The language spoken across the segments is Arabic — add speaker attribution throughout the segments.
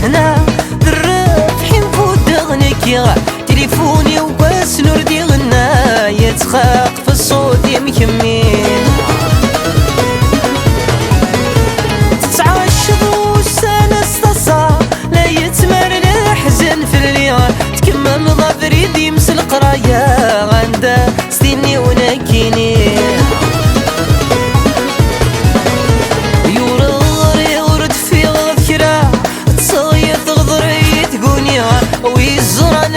Speaker 1: هنا الرابحين فود دغنك تليفوني وبس نور دي غنا يتخاق في الصوت يمكمين تتعشض والسنة استصا لا يتمر الحزن في الليل تكمل ظفري دي مس القرايا غندا ستيني ونكيني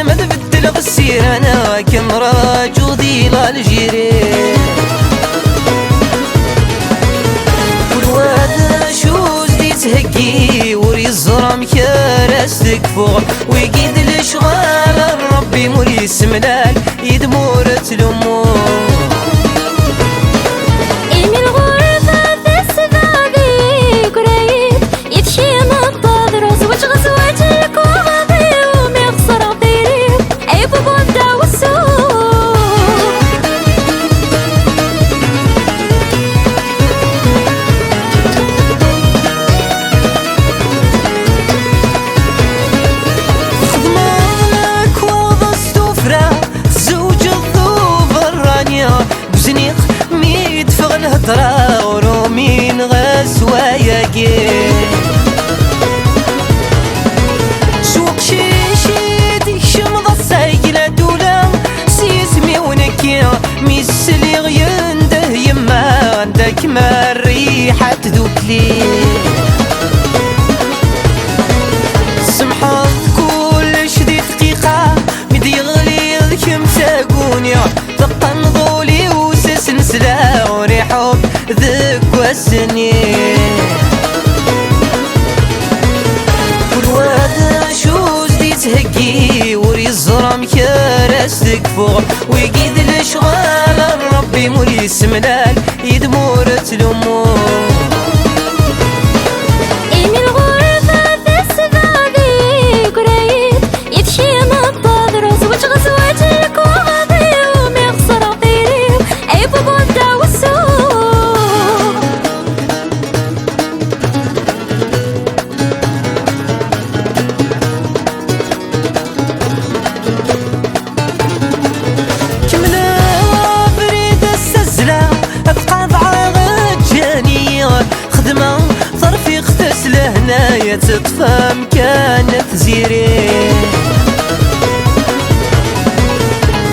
Speaker 1: ما تبدل غسير انا كم راجودي للجيرين والواد شوز دي تهقي وري الزرام كارستك فوق ويقيد الاشغال ربي موري سملال يدمور تلمور الهضرة ورومين غسوايا كين سوق شيشيد شمض السايقلة دولا سيسمي ونكيا ميسلي غينده يما عندك ما الريحة تذوكلي سمحة كلش دي دقيقة مدي غليظ كم تاقونيا تقنضولي وسس نسلا حب ذك والسنين والواد شوز دي تهقي وري الزرام كارستك فوق ويقيد الاشغال ربي مولي سملال يدمور تلمور هنايا تتفهم كانت زيرين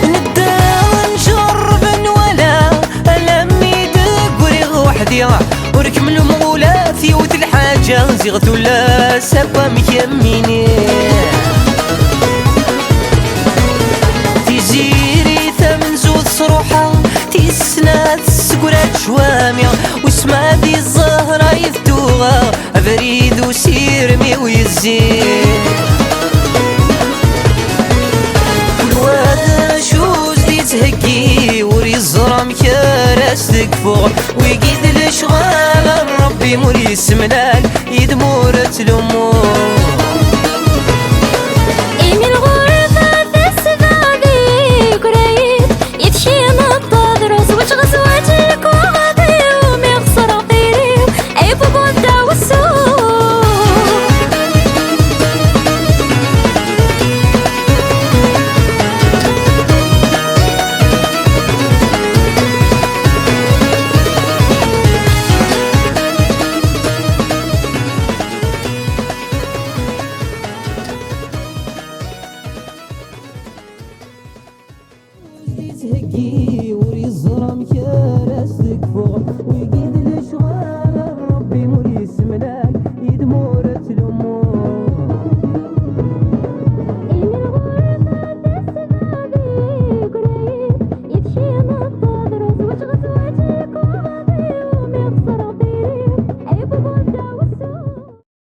Speaker 1: نداو نجرب ولا ألمي دقوري وحدي وركم المغولة ثيوت الحاجة زيغت ولا سبا مكميني في زيري ثمن زود صروحة تيسنات سكرات شوامي واسمع دي الزهرة يفتوغا أفريد وسيرمي ويزين الواد شوز دي تهقي وري الزرام كارستك فوق ويقيد الاشغال ربي موري سملال يدمور تلمور